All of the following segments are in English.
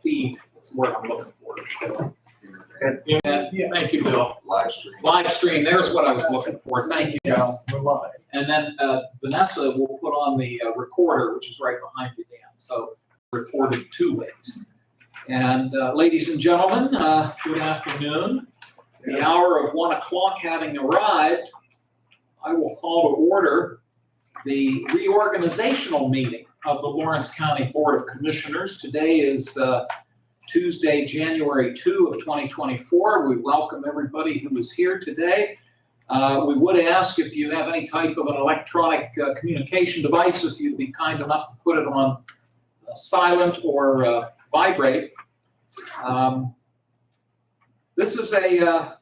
feed is the word I'm looking for. Yeah, thank you, Bill. Live stream. Live stream, there's what I was looking for. Thank you, Joe. We're live. And then Vanessa will put on the recorder, which is right behind you, Dan. So recorded two ways. And ladies and gentlemen, good afternoon. The hour of 1 o'clock having arrived, I will call to order the reorganizational meeting of the Lawrence County Board of Commissioners. Today is Tuesday, January 2 of 2024. We welcome everybody who is here today. We would ask if you have any type of an electronic communication device, if you'd be kind enough to put it on silent or vibrate. This is an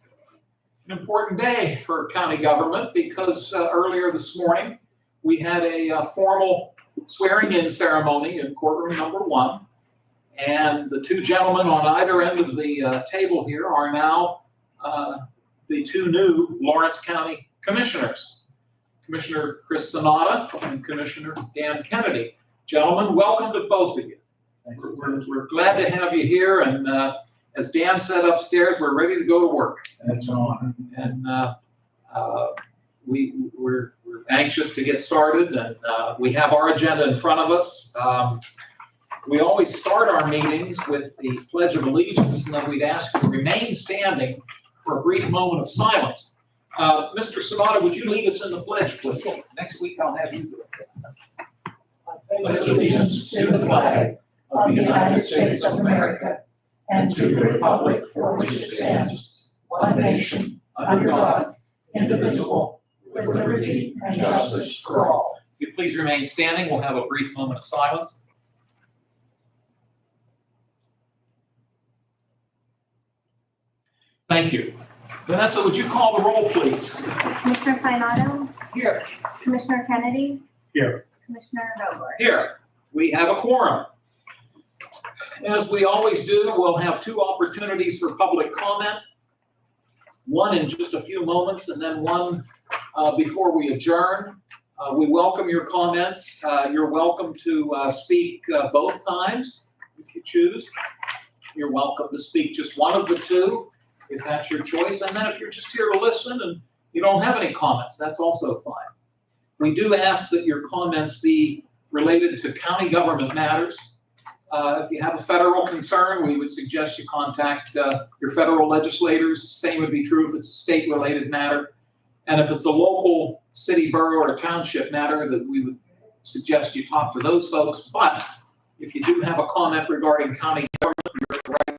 important day for county government because earlier this morning we had a formal swearing-in ceremony in courtroom number 1. And the two gentlemen on either end of the table here are now the two new Lawrence County commissioners, Commissioner Chris Sanada and Commissioner Dan Kennedy. Gentlemen, welcome to both of you. We're glad to have you here, and as Dan said upstairs, we're ready to go to work. That's an honor. And we're anxious to get started, and we have our agenda in front of us. We always start our meetings with the Pledge of Allegiance, and then we'd ask you to remain standing for a brief moment of silence. Mr. Sanada, would you lead us in the pledge, please? Sure. Next week I'll have you do it. I pledge allegiance to the flag of the United States of America and to the republic for which it stands, one nation, under God, indivisible, with liberty and justice for all. If you please remain standing, we'll have a brief moment of silence. Thank you. Vanessa, would you call the roll, please? Commissioner Sinata? Here. Commissioner Kennedy? Here. Commissioner Vogler? Here. We have a quorum. As we always do, we'll have 2 opportunities for public comment. One in just a few moments, and then one before we adjourn. We welcome your comments. You're welcome to speak both times if you choose. You're welcome to speak just one of the 2. If that's your choice. And then if you're just here to listen and you don't have any comments, that's also fine. We do ask that your comments be related to county government matters. If you have a federal concern, we would suggest you contact your federal legislators. Same would be true if it's a state-related matter. And if it's a local city, borough, or township matter, that we would suggest you talk to those folks. But if you do have a comment regarding county government, you're at the right place.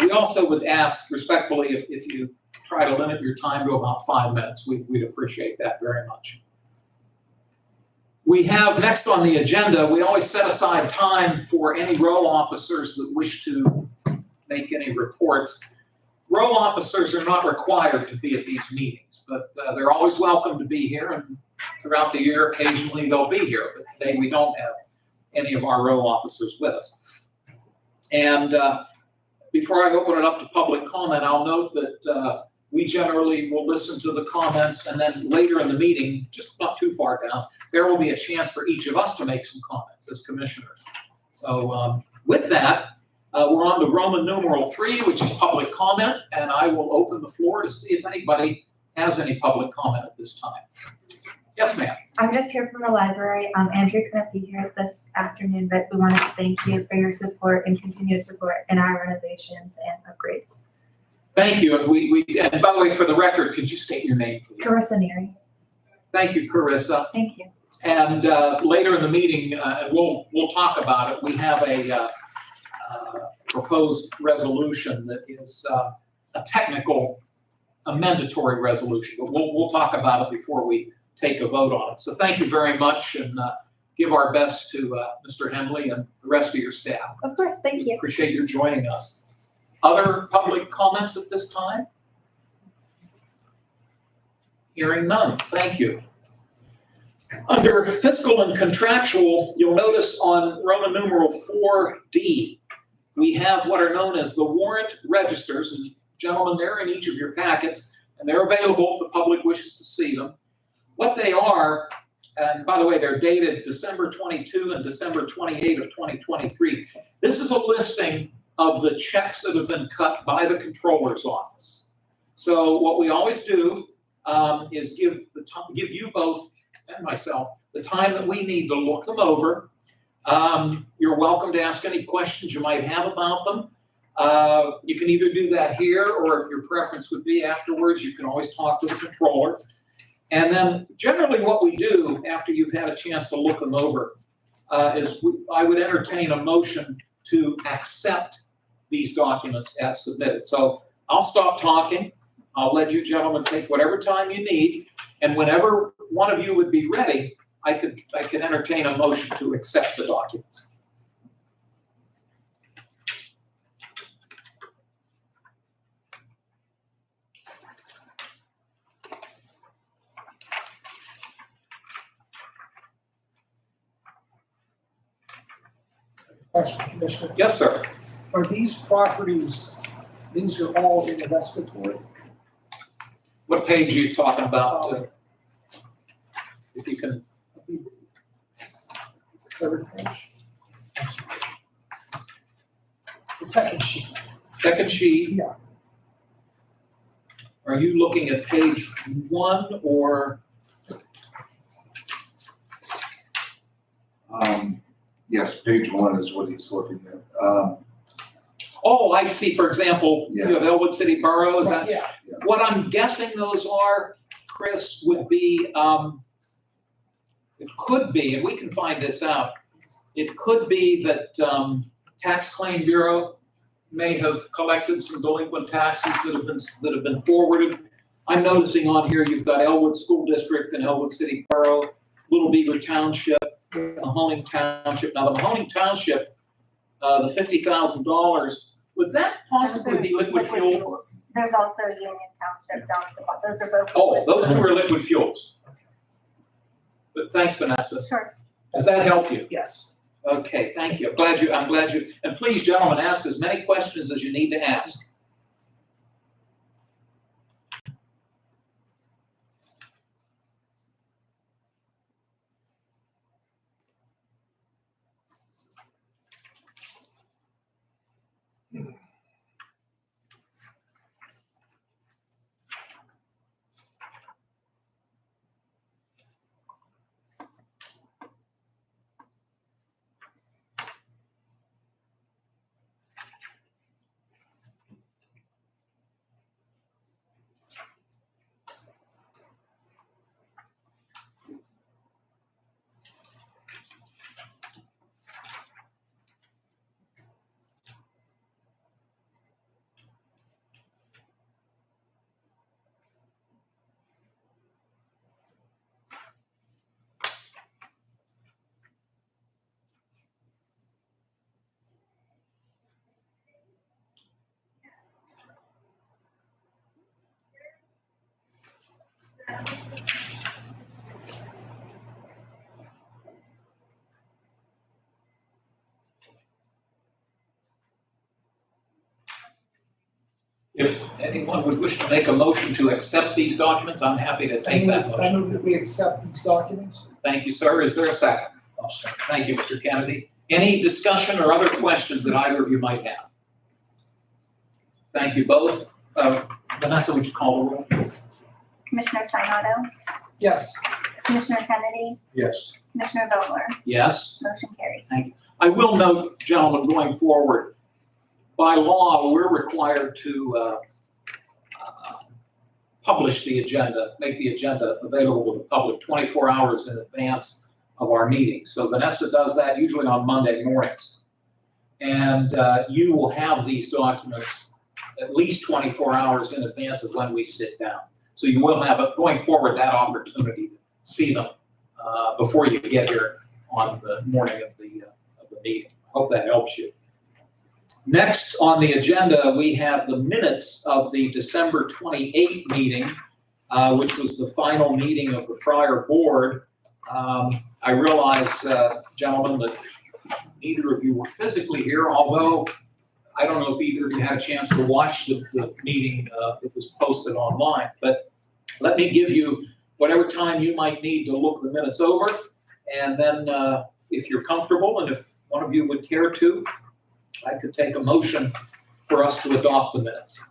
We also would ask respectfully if you try to limit your time to about 5 minutes. We'd appreciate that very much. We have next on the agenda, we always set aside time for any row officers that wish to make any reports. Row officers are not required to be at these meetings, but they're always welcome to be here, and throughout the year, occasionally they'll be here. But today we don't have any of our row officers with us. And before I open it up to public comment, I'll note that we generally will listen to the comments, and then later in the meeting, just not too far down, there will be a chance for each of us to make some comments as commissioners. So with that, we're on to Roman numeral 3, which is public comment, and I will open the floor to see if anybody has any public comment at this time. Yes, ma'am. I'm just here from the library. Andrew couldn't be here this afternoon, but we wanted to thank you for your support and continued support in our renovations and upgrades. Thank you. And by the way, for the record, could you state your name, please? Carissa Neary. Thank you, Carissa. Thank you. And later in the meeting, we'll talk about it. We have a proposed resolution that is a technical, amendatory resolution, but we'll talk about it before we take a vote on it. So thank you very much, and give our best to Mr. Henley and the rest of your staff. Of course, thank you. Appreciate your joining us. Other public comments at this time? Hearing none. Thank you. Under fiscal and contractual, you'll notice on Roman numeral 4D, we have what are known as the warrant registers. And gentlemen, they're in each of your packets, and they're available if the public wishes to see them. What they are, and by the way, they're dated December 22 and December 28 of 2023. This is a listing of the checks that have been cut by the controller's office. So what we always do is give you both and myself the time that we need to look them over. You're welcome to ask any questions you might have about them. You can either do that here, or if your preference would be afterwards, you can always talk to the controller. And then generally what we do after you've had a chance to look them over is I would entertain a motion to accept these documents as submitted. So I'll stop talking. I'll let you gentlemen take whatever time you need. And whenever one of you would be ready, I could entertain a motion to accept the documents. Question, Commissioner. Yes, sir. Are these properties, these are all in investigatory? What page are you talking about? If you can. Third page. The second sheet. Second sheet. Yeah. Are you looking at page 1 or? Yes, page 1 is what he's looking at. Oh, I see. For example, you have Elwood City Borough, is that? Yeah. What I'm guessing those are, Chris, would be, it could be, and we can find this out. It could be that Tax Claim Bureau may have collected some delinquent taxes that have been forwarded. I'm noticing on here you've got Elwood School District and Elwood City Borough, Little Beaver Township, Mahoning Township. Now, the Mahoning Township, the $50,000, would that possibly be liquid fuel? There's also Union Township down at the bottom. Those are both. Oh, those two are liquid fuels. But thanks, Vanessa. Sure. Does that help you? Yes. Okay, thank you. I'm glad you, and please, gentlemen, ask as many questions as you need to ask. If anyone would wish to make a motion to accept these documents, I'm happy to take that I motion. move that we accept these documents. Thank you, sir. Is there a second? Thank you, Mr. Kennedy. Any discussion or other questions that either of you might have? Thank you both. Vanessa, would you call the roll? Commissioner Sinata, Yes. Commissioner Kennedy, Yes. Commissioner Vogler, Yes. motion carries. I will note, gentlemen, going forward, by law, we're required to publish the agenda, make the agenda available to the public 24 hours in advance of our meeting. So Vanessa does that usually on Monday mornings. And you will have these documents at least 24 hours in advance of when we sit down. So you will have, going forward, that opportunity to see them before you get here on the morning of the meeting. I hope that helps you. Next on the agenda, we have the minutes of the December 28 meeting, which was the final meeting of the prior board. I realize, gentlemen, that neither of you were physically here, although I don't know if either of you had a chance to watch the meeting that was posted online. But let me give you whatever time you might need to look the minutes over. And then if you're comfortable and if one of you would care to, I could take a motion for us to adopt the minutes.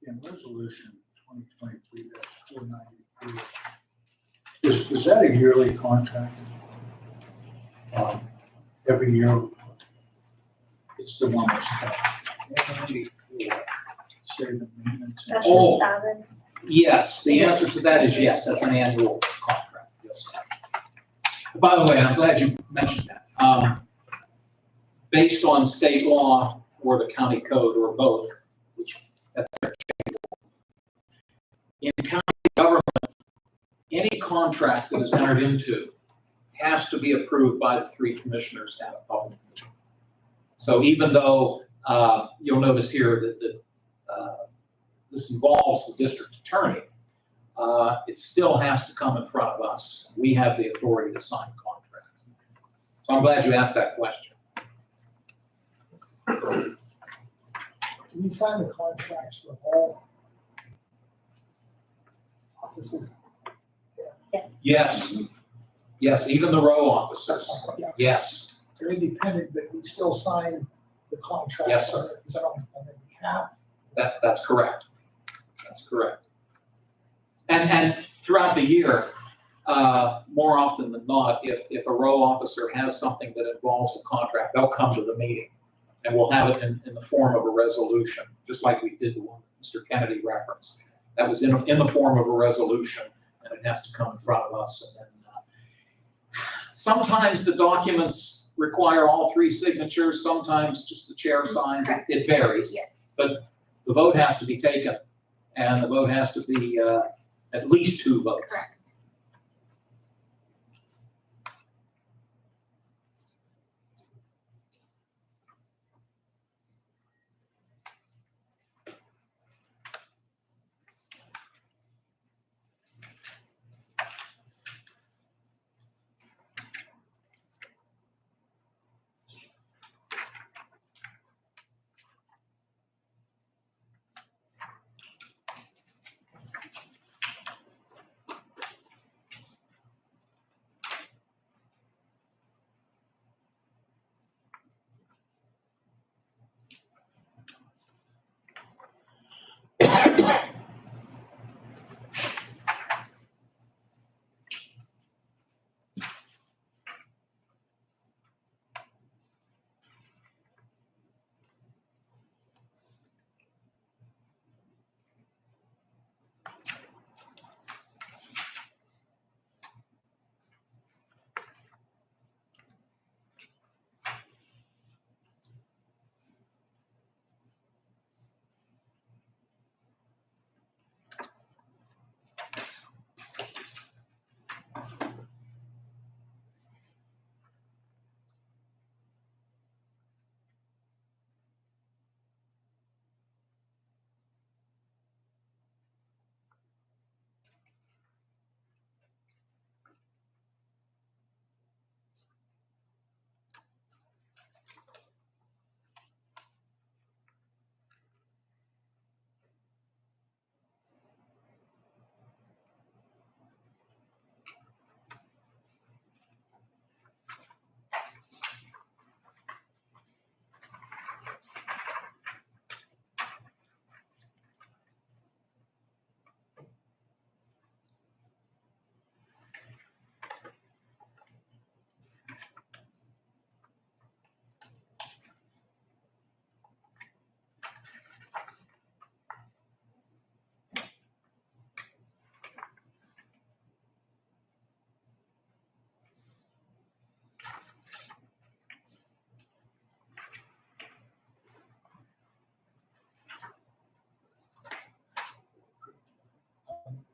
In resolution 2023-493, is that a yearly contract? Every year, it's the one that's 194, say the maintenance. and- That's Oh. the 7. Yes, the answer to that is yes, that's an annual contract, yes. By the way, I'm glad you mentioned that. Based on state law or the county code or both, which that's in county government, any contract that is entered into has to be approved by the 3 commissioners at a public meeting. So even though you'll notice here that this involves the district attorney, it still has to come in front of us. We have the authority to sign contracts. So I'm glad you asked that question. Do we sign the contracts for all offices? Yes, yes, even the row That's officers, my, yeah, yes. they're independent, but we still sign the contract. Yes, sir. Is that on their behalf? That's correct. That's correct. And throughout the year, more often than not, if a row officer has something that involves a contract, they'll come to the meeting. And we'll have it in the form of a resolution, just like we did the one that Mr. Kennedy referenced. That was in the form of a resolution, and it has to come in front of us. And then, sometimes the documents require all 3 signatures, sometimes just the chair signs. It varies. Yes. The vote has to be taken, and the vote has to be at least 2 votes. Correct.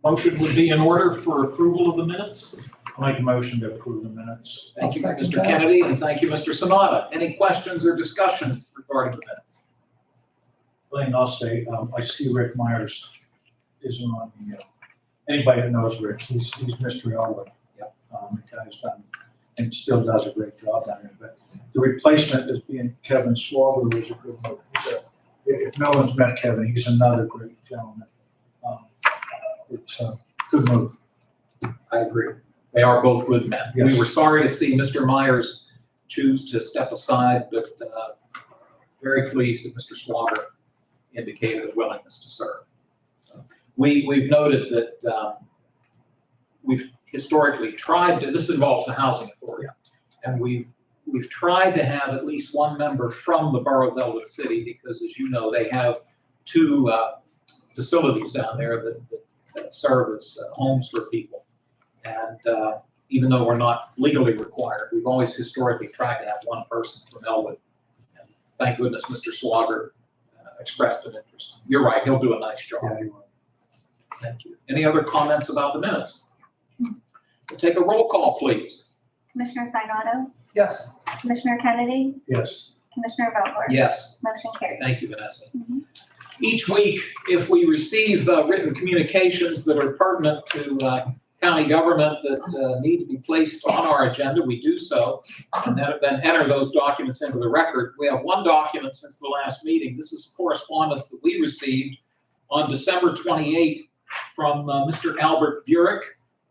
Motion would be in order for approval of the minutes. I'll make a motion to approve the minutes. Thank you, I'll second Mr. that. Kennedy, and thank you, Mr. Sanada. Any questions or discussion regarding the minutes? Thing I'll say, I see Rick Myers isn't on the, anybody that knows Rick, he's Mr. Elwood. Yep. The guy's done, and still does a great job down there, but the replacement is being Kevin Swallow, who's a good move. If no one's met Kevin, he's another great gentleman. It's a good move. I agree. They are both good men. We Yes. were sorry to see Mr. Myers choose to step aside, but very pleased that Mr. Swager indicated a willingness to serve. So we've noted that we've historically tried to, this involves the Housing Authority, and we've tried to have at least one member from the borough of Elwood City, because as you know, they have two facilities down there that serve as homes for people. And even though we're not legally required, we've always historically tried to have one person from Elwood. And thank goodness Mr. Swager expressed an interest. You're right, he'll do a nice job. Yeah, he will. Thank you. Any other comments about the minutes? We'll take a roll call, please. Commissioner Sinata, Yes. Commissioner Kennedy, Yes. Commissioner Vogler? Yes. Motion carries. Thank you, Vanessa. Mhm. Each week, if we receive written communications that are pertinent to county government that need to be placed on our agenda, we do so, and then enter those documents into the record. We have one document since the last meeting. This is correspondence that we received on December 28th from Mr. Albert Burek,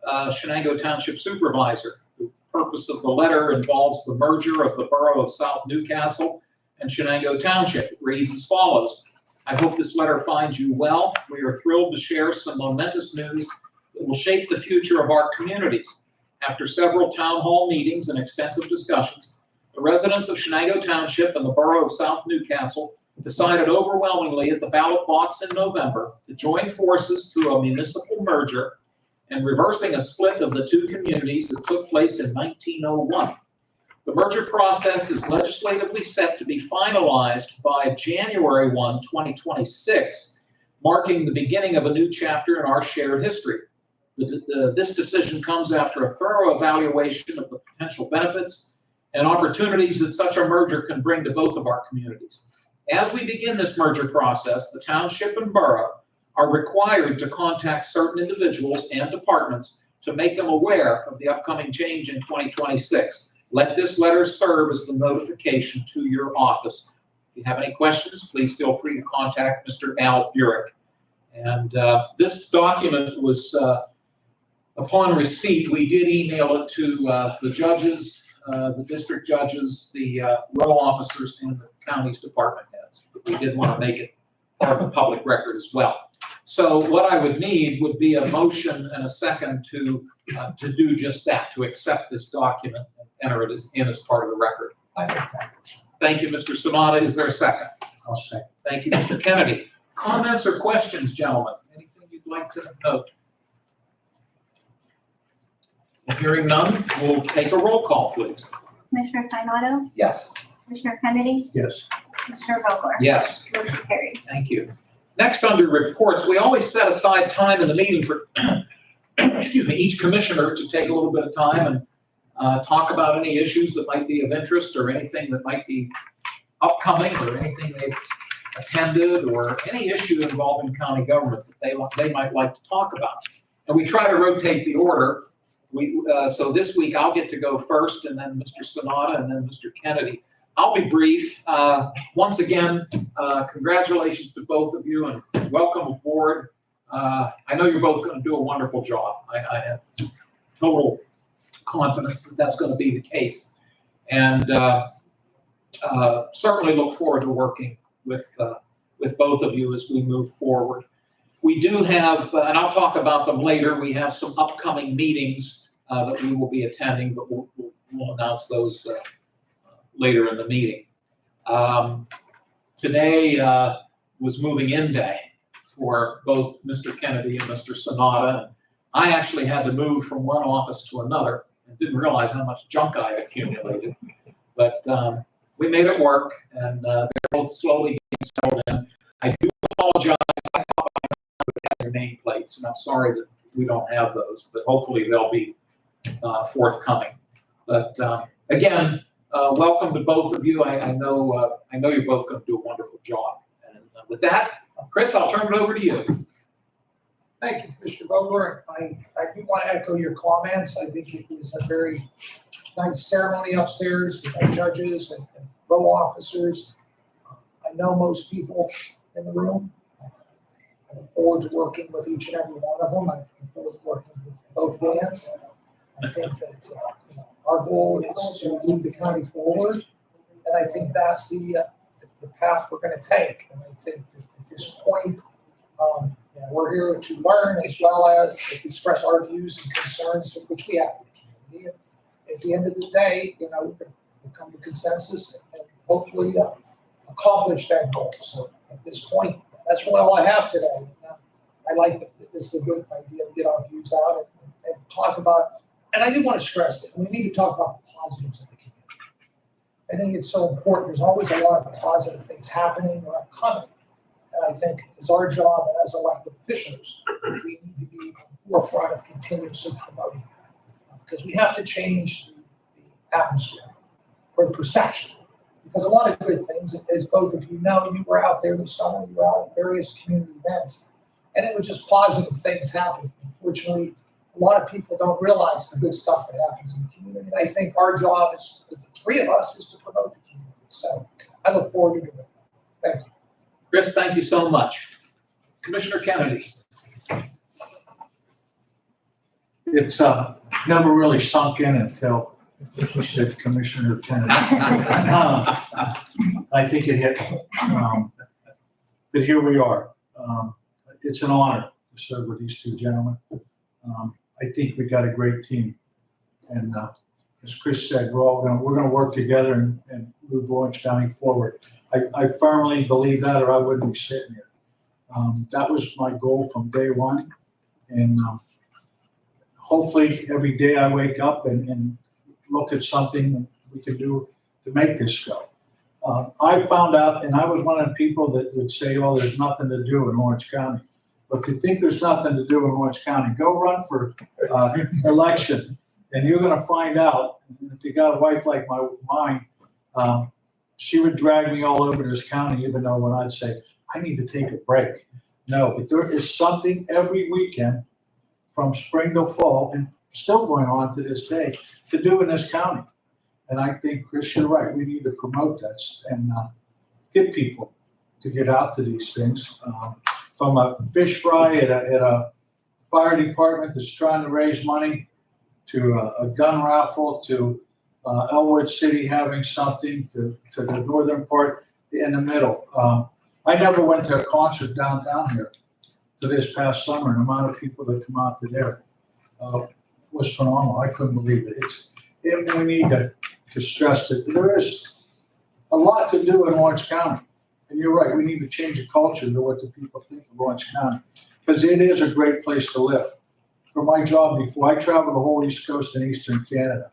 Shenango Township Supervisor. The purpose of the letter involves the merger of the borough of South Newcastle and Shenango Township. It reads as follows. I hope this letter finds you well. We are thrilled to share some momentous news that will shape the future of our communities. After several town hall meetings and extensive discussions, the residents of Shenango Township and the borough of South Newcastle decided overwhelmingly at the ballot box in November to join forces through a municipal merger and reversing a split of the two communities that took place in 1901. The merger process is legislatively set to be finalized by January 1, 2026, marking the beginning of a new chapter in our shared history. This decision comes after a thorough evaluation of the potential benefits and opportunities that such a merger can bring to both of our communities. As we begin this merger process, the township and borough are required to contact certain individuals and departments to make them aware of the upcoming change in 2026. Let this letter serve as the notification to your office. If you have any questions, please feel free to contact Mr. Al Burek. And this document was, upon receipt, we did email it to the judges, the district judges, the row officers, and the county's department heads. But we did want to make it part of the public record as well. So what I would need would be a motion and a second to do just that, to accept this document and enter it as part of the record. I make that motion. Thank you, Mr. Sanada. Is there a second? I'll second. Thank you, Mr. Kennedy. Comments or questions, gentlemen? Anything you'd like to note? Hearing none, we'll take a roll call, please. Commissioner Sinata, Yes. Commissioner Kennedy, Yes. Commissioner Vogler? Yes. Motion carries. Thank you. Next, under reports, we always set aside time in the meeting for, excuse me, each commissioner to take a little bit of time and talk about any issues that might be of interest or anything that might be upcoming or anything they've attended or any issue involving county government that they might like to talk about. And we try to rotate the order. So this week I'll get to go first, and then Mr. Sanada, and then Mr. Kennedy. I'll be brief. Once again, congratulations to both of you and welcome aboard. I know you're both going to do a wonderful job. I have total confidence that that's going to be the case. And certainly look forward to working with both of you as we move forward. We do have, and I'll talk about them later, we have some upcoming meetings that we will be attending, but we'll announce those later in the meeting. Today was moving in day for both Mr. Kennedy and Mr. Sanada. I actually had to move from one office to another and didn't realize how much junk I had accumulated. But we made it work, and they're both slowly getting settled in. I do apologize. I thought I would have their nameplates, and I'm sorry that we don't have those, but hopefully they'll be forthcoming. But again, welcome to both of you. I know you're both going to do a wonderful job. And with that, Chris, I'll turn it over to you. Thank you, Mr. Vogler. I do want to echo your comments. I think it was a very nice ceremony upstairs with our judges and row officers. I know most people in the room. I look forward to working with each and every one of them. I look forward to working with both bands. I think that our goal is to move the county forward, and I think that's the path we're going to take. And I think that at this point, we're here to learn as well as express our views and concerns, which we have in the community. And at the end of the day, we'll come to consensus and hopefully accomplish that goal. So at this point, that's really all I have today. I like that this is a good idea to get our views out and talk about. And I do want to stress that we need to talk about the positives of the community. I think it's so important. There's always a lot of positive things happening or upcoming. And I think it's our job as elected officials, we need to be on the forefront of continuously promoting that. Because we have to change the atmosphere or the perception. Because a lot of good things, as both of you know, you were out there this summer, you were out at various community events, and it was just positive things happening. Unfortunately, a lot of people don't realize the good stuff that happens in the community. And I think our job is, the three of us, is to promote the community. So I look forward to doing it. Thank you. Chris, thank you so much. Commissioner Kennedy. It's never really sunk in until you said Commissioner Kennedy. I think it hit. But here we are. It's an honor to serve with these two gentlemen. I think we got a great team. And as Chris said, we're going to work together and move Orange County forward. I firmly believe that, or I wouldn't be sitting here. That was my goal from day one. And hopefully every day I wake up and look at something we can do to make this go. I found out, and I was one of the people that would say, oh, there's nothing to do in Orange County. But if you think there's nothing to do in Orange County, go run for election, and you're going to find out. If you got a wife like mine, she would drag me all over this county, even though when I'd say, I need to take a break. No, but there is something every weekend from spring to fall, and still going on to this day, to do in this county. And I think, Chris, you're right. We need to promote that and get people to get out to these things. From a fish fry at a fire department that's trying to raise money, to a gun raffle, to Elwood City having something, to the northern part in the middle. I never went to a concert downtown here to this past summer, and the amount of people that come out to there was phenomenal. I couldn't believe it. We need to stress that there is a lot to do in Orange County. And you're right, we need to change the culture to what the people think of Orange County, because it is a great place to live. For my job before, I traveled the whole East Coast and Eastern Canada.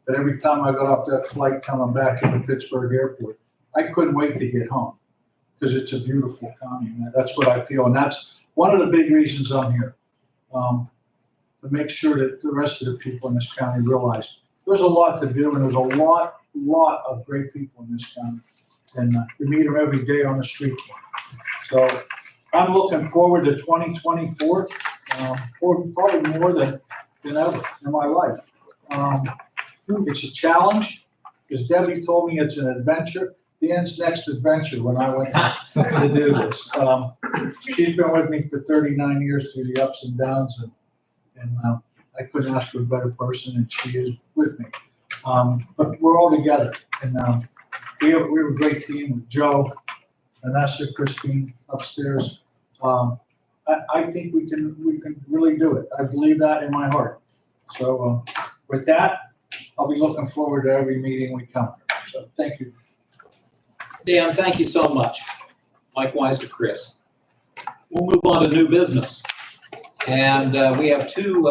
But every time I got off that flight coming back to the Pittsburgh airport, I couldn't wait to get home, because it's a beautiful county. And that's what I feel. And that's one of the big reasons I'm here, to make sure that the rest of the people in this county realize there's a lot to do, and there's a lot of great people in this county. And we meet them every day on the street. So I'm looking forward to 2024, or probably more than ever in my life. It's a challenge, because Debbie told me it's an adventure. Dan's next adventure when I went to do this. She's been with me for 39 years through the ups and downs, and I couldn't ask for a better person, and she is with me. But we're all together, and we have a great team with Joe, Vanessa, Christine upstairs. I think we can really do it. I believe that in my heart. So with that, I'll be looking forward to every meeting we come. So thank you. Dan, thank you so much. Likewise to Chris. We'll move on to new business. And we have two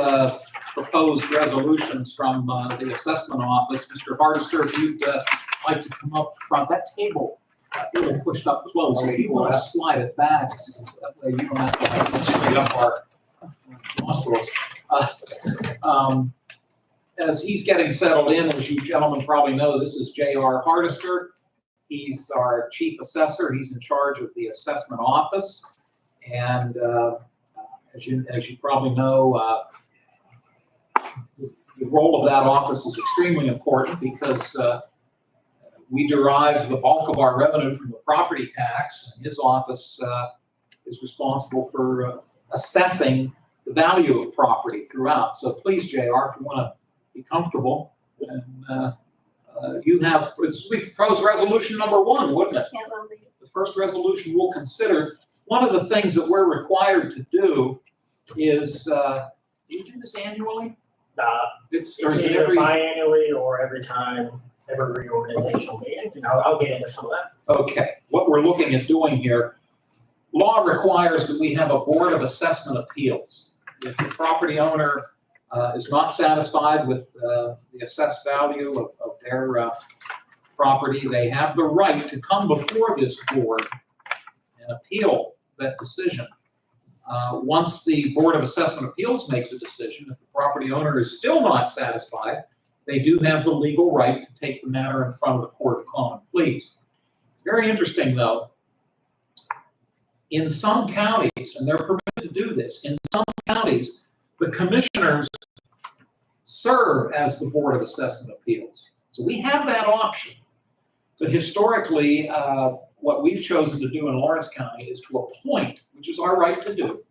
proposed resolutions from the assessment office. Mr. Hardister, if you'd like to come up front. That table got a little pushed up as well, so if you want to slide it back, that way you don't have to straight up our nostrils. As he's getting settled in, as you gentlemen probably know, this is J.R. Hardister. He's our chief assessor. He's in charge of the assessment office. And as you probably know, the role of that office is extremely important because we derive the bulk of our revenue from the property tax, and his office is responsible for assessing the value of property throughout. So please, JR, if you want to be comfortable, and you have, we propose resolution number 1, wouldn't it? Yeah, well, The first resolution we'll consider, one of the things that we're required to do is, do you do this annually? Or It's is it either every? biannually or every reorganizational meeting, and I'll get into some of that. Okay, what we're looking at doing here, law requires that we have a board of assessment appeals. If the property owner is not satisfied with the assessed value of their property, they have the right to come before this board and appeal that decision. Once the Board of Assessment Appeals makes a decision, if the property owner is still not satisfied, they do have the legal right to take the matter in front of the Court of Common Pleas. Very interesting, though. In some counties, and they're permitted to do this, in some counties, the commissioners serve as the Board of Assessment Appeals. So we have that option. But historically, what we've chosen to do in Lawrence County is to appoint, which is our right to do,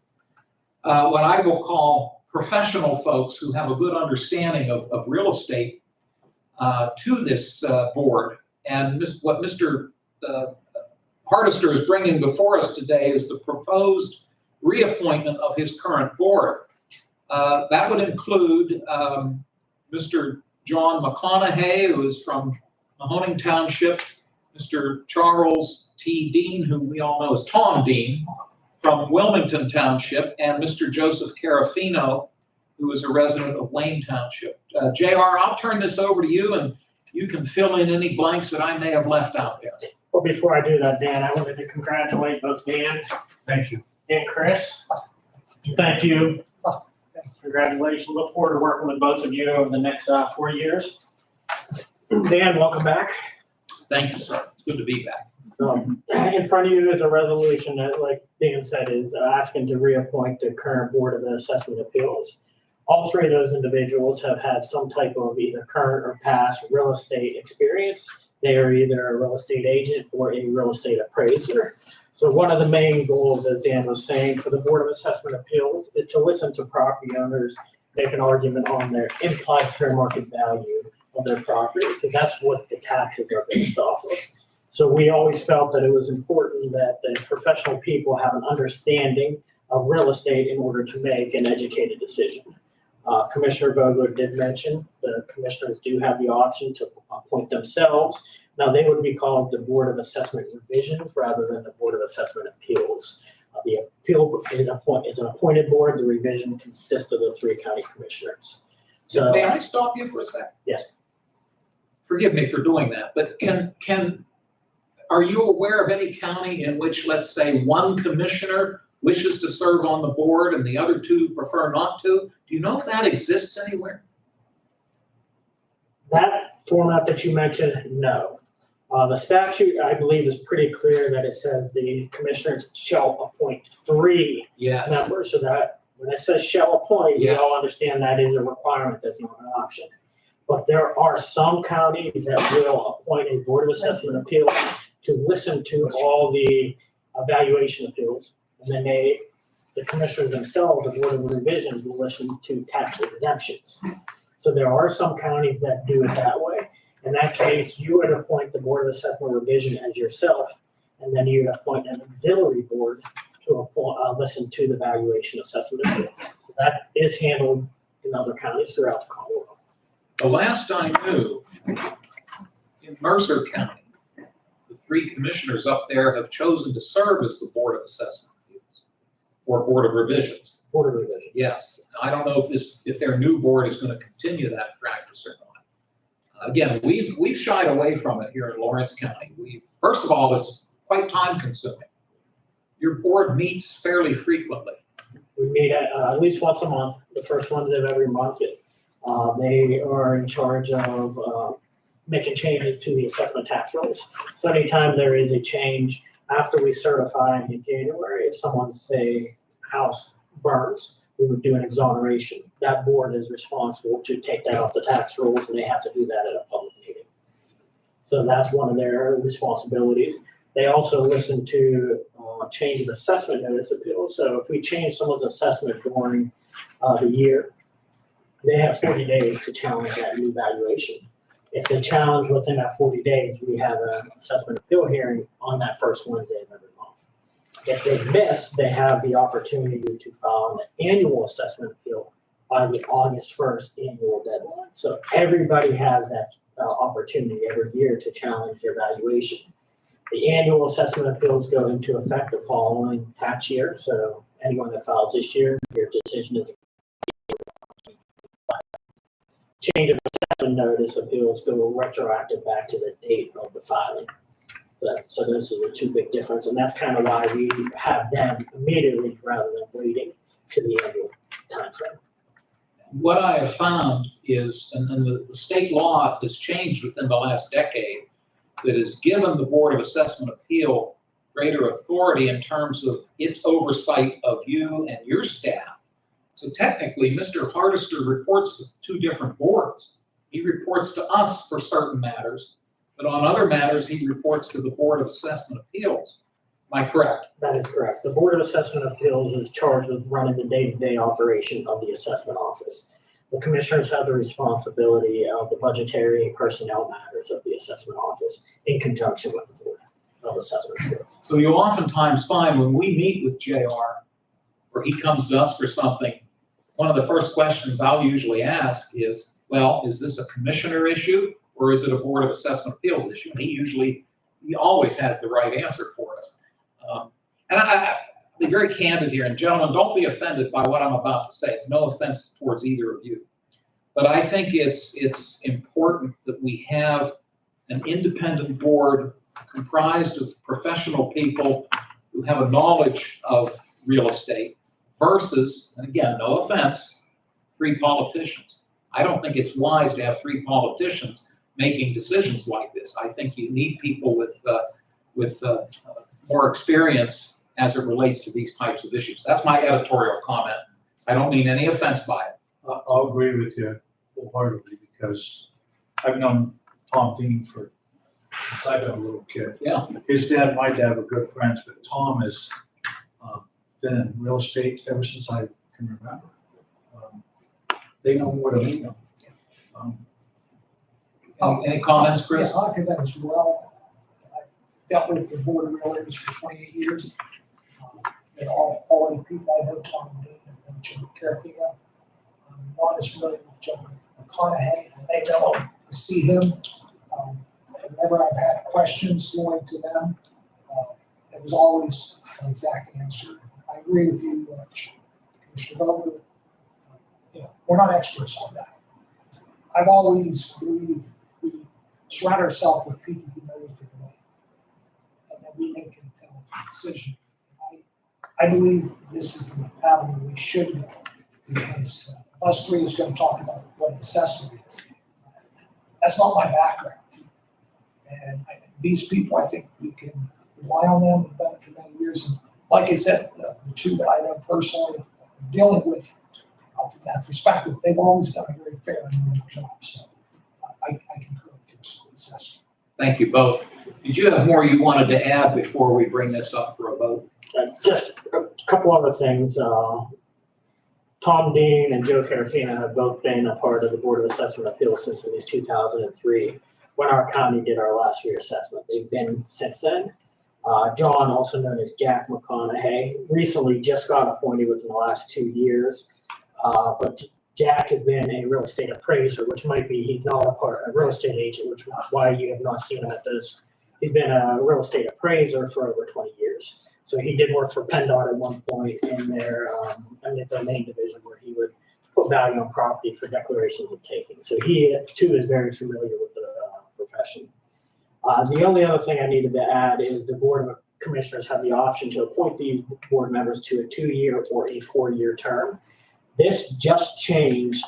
what I will call professional folks who have a good understanding of real estate to this board. And what Mr. Hardister is bringing before us today is the proposed reappointment of his current board. That would include Mr. John McConaughey, who is from Mahoning Township, Mr. Charles T. Dean, who we all know as Tom Dean, from Wilmington Township, and Mr. Joseph Carafino, who is a resident of Wayne Township. JR, I'll turn this over to you, and you can fill in any blanks that I may have left out there. Well, before I do that, Dan, I wanted to congratulate both Dan Thank you. and Chris. Thank you. Congratulations. Look forward to working with both of you over the next 4 years. Dan, welcome back. Thank you, sir. It's good to be back. In front of you is a resolution that, like Dan said, is asking to reappoint the current Board of Assessment Appeals. All 3 of those individuals have had some type of either current or past real estate experience. They are either a real estate agent or a real estate appraiser. So one of the main goals, as Dan was saying, for the Board of Assessment Appeals is to listen to property owners make an argument on their implied fair market value of their property, because that's what the taxes are based off of. So we always felt that it was important that the professional people have an understanding of real estate in order to make an educated decision. Commissioner Vogler did mention the commissioners do have the option to appoint themselves. Now, they would be called the Board of Assessment Revisions rather than the Board of Assessment Appeals. The appeal is an appointed board. The revision consists of the 3 county commissioners. So, May I stop you for a second? yes. Forgive me for doing that, but are you aware of any county in which, let's say, one commissioner wishes to serve on the board and the other 2 prefer not to? Do you know if that exists anywhere? That format that you mentioned, no. The statute, I believe, is pretty clear that it says the commissioners shall appoint 3 Yes. members. So that when it says shall appoint, we Yes. all understand that is a requirement, that's not an option. But there are some counties that will appoint a Board of Assessment Appeals to listen to all the evaluation appeals. And then the commissioners themselves, the Board of Revisions, will listen to tax exemptions. So there are some counties that do it that way. In that case, you would appoint the Board of Assessment Revision as yourself, and then you would appoint an auxiliary board to listen to the valuation assessment appeals. So that is handled in other counties throughout the Commonwealth. The last I knew, in Mercer County, the 3 commissioners up there have chosen to serve as the Board of Assessment Appeals or Board of Revisions. Board of Revision. Yes. I don't know if their new board is going to continue that practice or not. Again, we've shied away from it here in Lawrence County. First of all, it's quite time consuming. Your board meets fairly frequently. We meet at least once a month, the first Wednesday of every month. They are in charge of making changes to the assessment tax rolls. So anytime there is a change after we certify in January, if someone's, say, house burns, we would do an exoneration. That board is responsible to take that off the tax rolls, and they have to do that at a public meeting. So that's one of their responsibilities. They also listen to change of assessment notice appeals. So if we change someone's assessment during the year, they have 40 days to challenge that new valuation. If they challenge within that 40 days, we have an assessment appeal hearing on that first Wednesday of every month. If they miss, they have the opportunity to file an annual assessment appeal by the August 1st annual deadline. So everybody has that opportunity every year to challenge their valuation. The annual assessment appeals go into effect the following tax year. So anyone that files this year, your decision is change of assessment notice appeals go retroactive back to the date of the filing. So those are the two big differences, and that's kind of why we have them immediately rather than waiting to the annual timeframe. What I have found is, and the state law has changed within the last decade, that has given the Board of Assessment Appeal greater authority in terms of its oversight of you and your staff. So technically, Mr. Hardister reports to two different boards. He reports to us for certain matters, but on other matters, he reports to the Board of Assessment Appeals. Am I correct? That is correct. The Board of Assessment Appeals is charged with running the day-to-day operation of the assessment office. The commissioners have the responsibility of the budgetary and personnel matters of the assessment office in conjunction with the Board of Assessment Appeals. So you oftentimes find when we meet with JR, or he comes to us for something, one of the first questions I'll usually ask is, well, is this a commissioner issue or is it a Board of Assessment Appeals issue? And he always has the right answer for us. And I'll be very candid here, and gentlemen, don't be offended by what I'm about to say. It's no offense towards either of you. But I think it's important that we have an independent board comprised of professional people who have a knowledge of real estate versus, and again, no offense, 3 politicians. I don't think it's wise to have 3 politicians making decisions like this. I think you need people with more experience as it relates to these types of issues. That's my editorial comment. I don't mean any offense by it. I'll agree with you wholeheartedly because I've known Tom Dean since I've been a little kid. Yeah. His dad and my dad were good friends, but Tom has been in real estate ever since I can remember. They know more than we know. Any comments, Chris? Yes, I think that as well. I dealt with the Board of Realtors for 28 years. And all the people I know, Tom Dean and Jim Carafina. Not as familiar with John McConaughey. I may know him to see him. Whenever I've had questions going to them, it was always an exact answer. I agree with you, Commissioner Vogler. We're not experts on that. I've always believed we surround ourselves with people who know what they're doing, and that we make an intelligent decision. I believe this is the avenue we should go, because us 3 is going to talk about what an assessment is. That's not my background. And these people, I think we can rely on them. We've done it for many years. And like I said, the 2 that I know personally dealing with from that perspective, they've always done a very fair and fair job. So I concur with your assessment. Thank you both. Did you have more you wanted to add before we bring this up for a vote? Just a couple other things. Tom Dean and Joe Carafina have both been a part of the Board of Assessment Appeals since at least 2003, when our county did our last reassessment. They've been since then. John, also known as Jack McConaughey, recently just got appointed within the last 2 years. But Jack has been a real estate appraiser, which might be, he's not a real estate agent, which is why you have not seen him at those. He's been a real estate appraiser for over 20 years. So he did work for PennDOT at one point in their domain division, where he would put value on property for declarations of taking. So he too is very familiar with the profession. The only other thing I needed to add is the Board of commissioners have the option to appoint these board members to a 2-year or a 4-year term. This just changed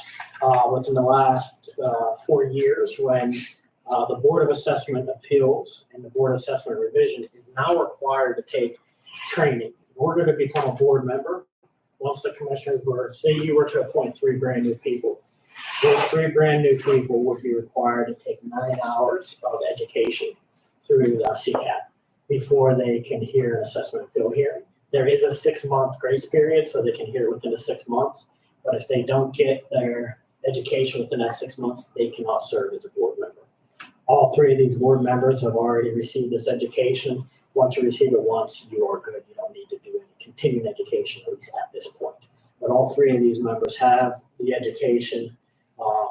within the last 4 years when the Board of Assessment Appeals and the Board of Assessment Revision is now required to take training. In order to become a board member, once the commissioners were, say you were to appoint 3 brand new people, those 3 brand new people would be required to take 9 hours of education through the CCAT before they can hear an assessment appeal hearing. There is a 6-month grace period, so they can hear it within the 6 months. But if they don't get their education within that 6 months, they cannot serve as a board member. All 3 of these board members have already received this education. Once you receive it once, you are good. You don't need to do any continuing education, at least at this point. But all 3 of these members have the education,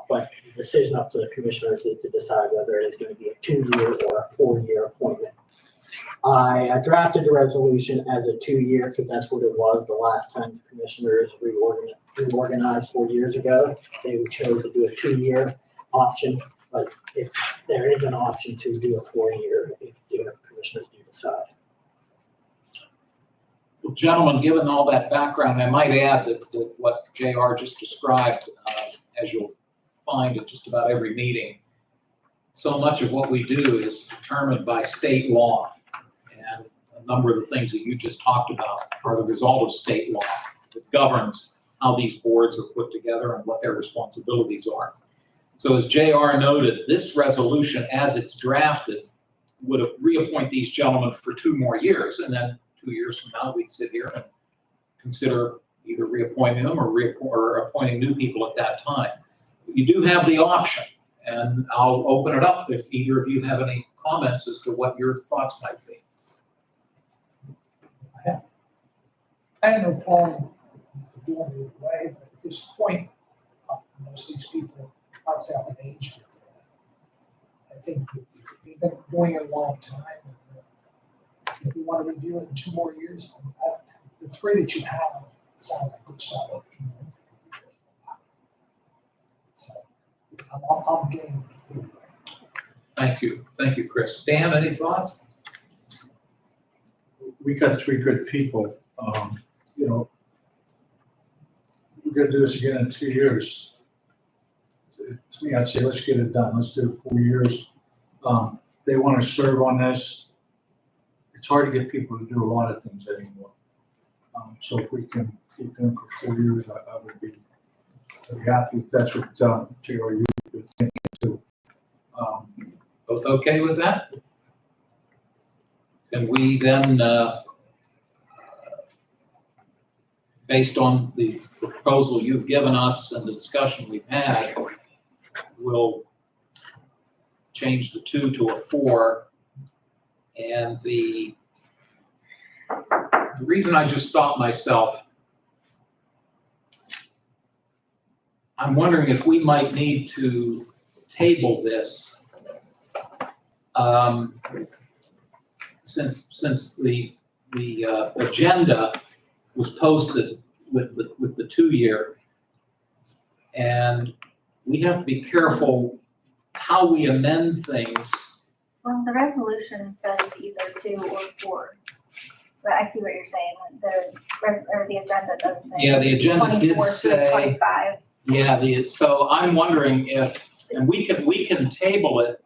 but the decision up to the commissioners is to decide whether it is going to be a 2-year or a 4-year appointment. I drafted the resolution as a 2-year because that's what it was the last time the commissioners reorganized 4 years ago. They chose to do a 2-year option, but if there is an option to do a 4-year, if the commissioners do decide. Well, gentlemen, given all that background, I might add that what JR just described, as you'll find at just about every meeting, so much of what we do is determined by state law. And a number of the things that you just talked about are the result of state law that governs how these boards are put together and what their responsibilities are. So as JR noted, this resolution, as it's drafted, would reappoint these gentlemen for 2 more years. And then 2 years from now, we'd sit here and consider either reappointing them or appointing new people at that time. You do have the option, and I'll open it up if either of you have any comments as to what your thoughts might be. I have no problem doing it either way, but at this point, most of these people are out of age. I think we've been doing it a long time. If we want to review it in 2 more years, the 3 that you have sound like good solid. So I'm game. Thank you, Chris. Dan, any thoughts? We got 3 good people. We're gonna do this again in 2 years. To me, I'd say let's get it done. Let's do 4 years. They want to serve on this. It's hard to get people to do a lot of things anymore. So if we can keep them for 4 years, I would be very happy if that's what JR, you would think too. Both okay with that? Can we then, based on the proposal you've given us and the discussion we've had, we'll change the 2 to a 4. And the reason I just stopped myself, I'm wondering if we might need to table this since the agenda was posted with the 2-year, and we have to be careful how we amend things. Well, the resolution says either 2 or 4. But I see what you're saying. The agenda does say. Yeah, the agenda did 24 to say. 25. Yeah, so I'm wondering if, and we can table it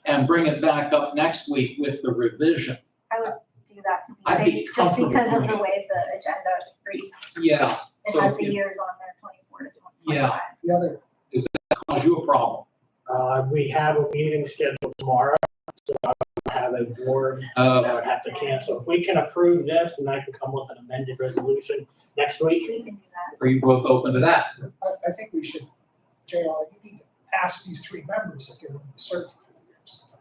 and bring it back up next week with the revision. I would do that to I'd be be safe, just comfortable because of doing the it. way the agenda reads. Yeah, It So has if the you- years on there, 24 to 25. Yeah. The other, cause you a problem. We have a meeting scheduled tomorrow, so I would have a board that I would have to cancel. If we can approve this, and I can come with an amended resolution next week. We can do that. Are you both open to that? I think we should, JR, you need to ask these 3 members if they're going to serve for 4 years.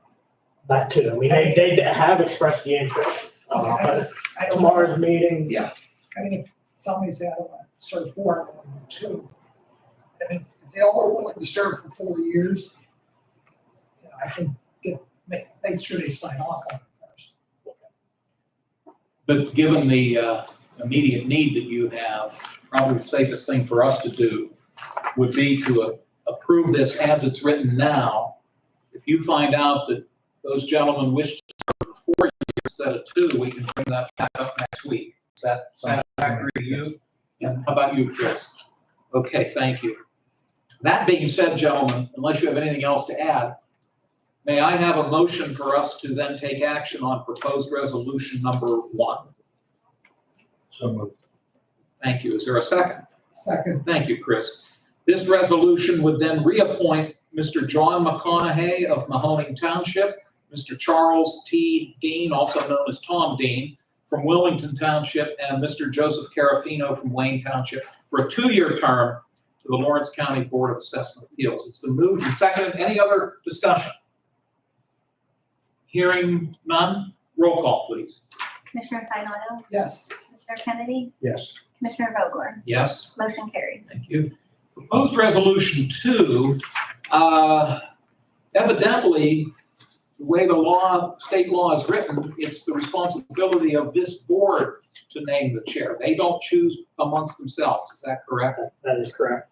That too. I mean, they have expressed the interest. Okay, I But don't know. tomorrow's meeting, I mean, if somebody said, I don't want to serve 4, I want to do 2. I mean, if they all are willing to serve for 4 years, I think make sure they sign off on it first. But given the immediate need that you have, probably the safest thing for us to do would be to approve this as it's written now. If you find out that those gentlemen wish to serve for 4 instead of 2, we can bring that back up next week. Is that satisfactory to you? And how about you, Chris? Okay, thank you. That being said, gentlemen, unless you have anything else to add, may I have a motion for us to then take action on proposed resolution number 1? So moved. Thank you. Is there a second? Second. Thank you, Chris. This resolution would then reappoint Mr. John McConaughey of Mahoning Township, Mr. Charles T. Dean, also known as Tom Dean, from Wilmington Township, and Mr. Joseph Carafino from Wayne Township for a 2-year term to the Lawrence County Board of Assessment Appeals. It's been moved and seconded. Any other discussion? Hearing none, roll call, please. Commissioner Sinata, Yes. Commissioner Kennedy, Yes. Commissioner Vogler, Yes? motion carries. Thank you. Proposed resolution 2, evidently, the way the state law is written, it's the responsibility of this board to name the chair. They don't choose amongst themselves. Is that correct? That is correct.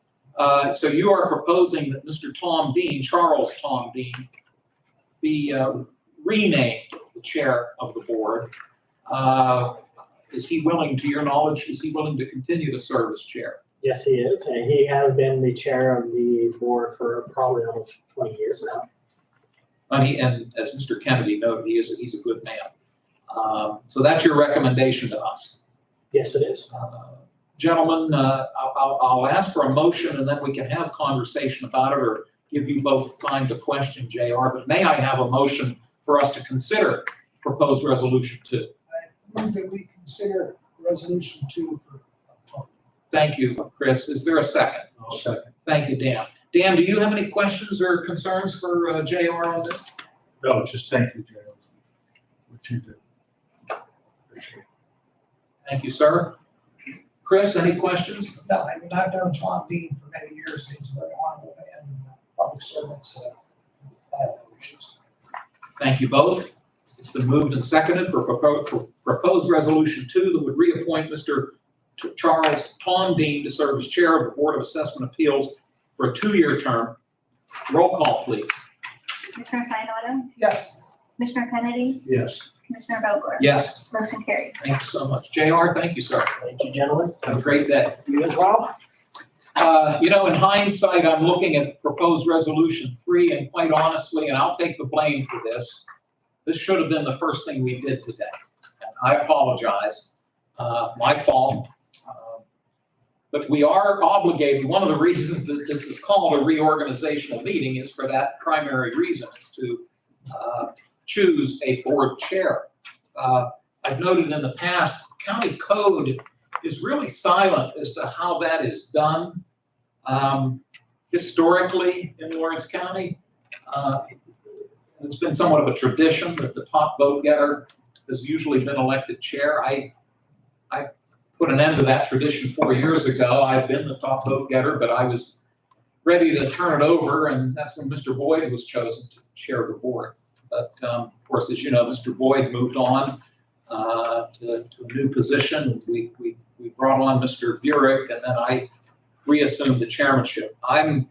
So you are proposing that Mr. Tom Dean, Charles Tom Dean, be renamed the chair of the board. Is he willing, to your knowledge, is he willing to continue to serve as chair? Yes, he is, and he has been the chair of the board for probably almost 20 years now. And as Mr. Kennedy noted, he's a good man. So that's your recommendation to us. Yes, it is. Gentlemen, I'll ask for a motion and then we can have conversation about it or give you both time to question JR. But may I have a motion for us to consider proposed resolution 2? I move that we consider resolution 2 for Tom. Thank you, Chris. Is there a second? I'll second. Thank you, Dan. Dan, do you have any questions or concerns for JR on this? No, just thank you, Jay, for what you do. Appreciate it. Thank you, sir. Chris, any questions? No, I mean, I've known Tom Dean for many years, and he's a very honorable man and public servant, so I have no issues. Thank you both. It's been moved and seconded for proposed resolution 2 that would reappoint Mr. Charles Tom Dean to serve as chair of the Board of Assessment Appeals for a 2-year term. Roll call, please. Commissioner Sinata, Yes. Commissioner Kennedy, Yes. Commissioner Vogler, Yes, motion carries. thank you so much. JR, thank you, sir. Thank you, gentlemen. Have a great day. You as well. In hindsight, I'm looking at proposed resolution 3, and quite honestly, and I'll take the blame for this, this should have been the first thing we did today. And I apologize, my fault. But we are obligated, one of the reasons that this is called a reorganizational meeting is for that primary reason, is to choose a board chair. I've noted in the past, county code is really silent as to how that is done. Historically in Lawrence County, it's been somewhat of a tradition that the top vote getter has usually been elected chair. I put an end to that tradition 4 years ago. I've been the top vote getter, but I was ready to turn it over, and that's when Mr. Boyd was chosen to chair the board. But of course, as you know, Mr. Boyd moved on to a new position. We brought on Mr. Burek, and then I reassumed the chairmanship. I'm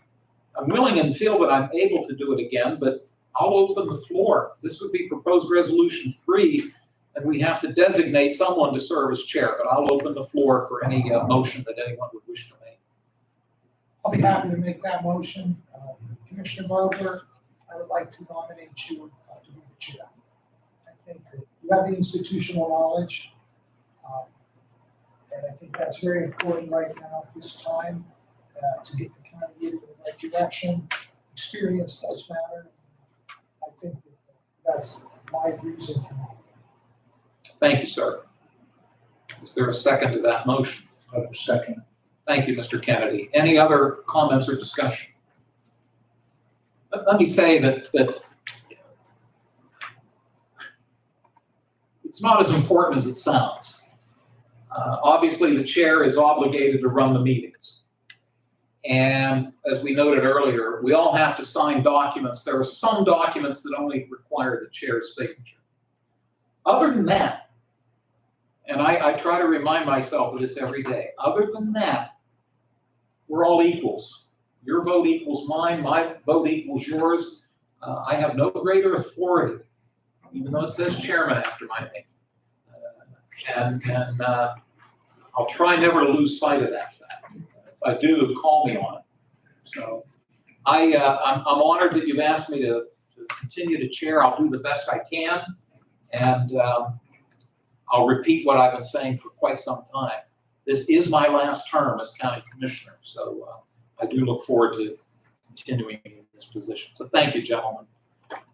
willing and feel that I'm able to do it again, but I'll open the floor. This would be proposed resolution 3, and we have to designate someone to serve as chair, but I'll open the floor for any motion that anyone would wish to make. I'll be happy to make that motion. Commissioner Vogler, I would like to nominate you to be the chair. I think that you have the institutional knowledge, and I think that's very important right now at this time to get the county moving in the right direction. Experience does matter. I think that's my reason for that. Thank you, sir. Is there a second to that motion? I'll second. Thank you, Mr. Kennedy. Any other comments or discussion? Let me say that it's not as important as it sounds. Obviously, the chair is obligated to run the meetings. And as we noted earlier, we all have to sign documents. There are some documents that only require the chair's signature. Other than that, and I try to remind myself of this every day, other than that, we're all equals. Your vote equals mine, my vote equals yours. I have no greater authority even though it says chairman after my name. And I'll try never to lose sight of that fact. If I do, call me on it. So I'm honored that you've asked me to continue to chair. I'll do the best I can. And I'll repeat what I've been saying for quite some time. This is my last term as county commissioner, so I do look forward to continuing in this position. So thank you, gentlemen.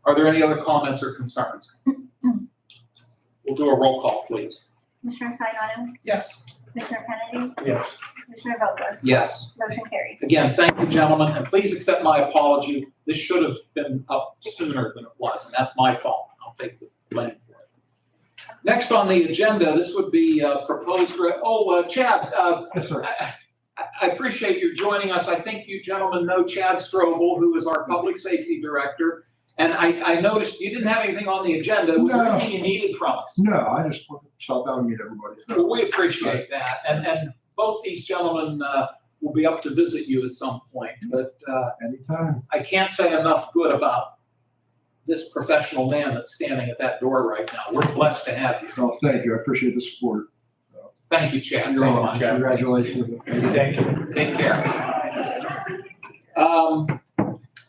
Are there any other comments or concerns? We'll do a roll call, please. Commissioner Sinata, Yes. Commissioner Kennedy, Yes. Commissioner Vogler, Yes. motion carries. Again, thank you, gentlemen, and please accept my apology. This should have been up sooner than it was, and that's my fault. I'll take the blame for it. Next on the agenda, this would be proposed, Chad, Yes, sir. I appreciate your joining us. I think you gentlemen know Chad Strobel, who is our Public Safety Director. And I noticed you didn't have anything on the agenda. Was there No. anything you needed from us? No, I just want to stop out and meet everybody. Well, we appreciate that. And both these gentlemen will be up to visit you at some point. But Anytime. I can't say enough good about this professional man that's standing at that door right now. We're blessed to have you. So thank you. I appreciate the support. Thank you, Chad, You're so welcome. much. Congratulations. Thank you. Take care.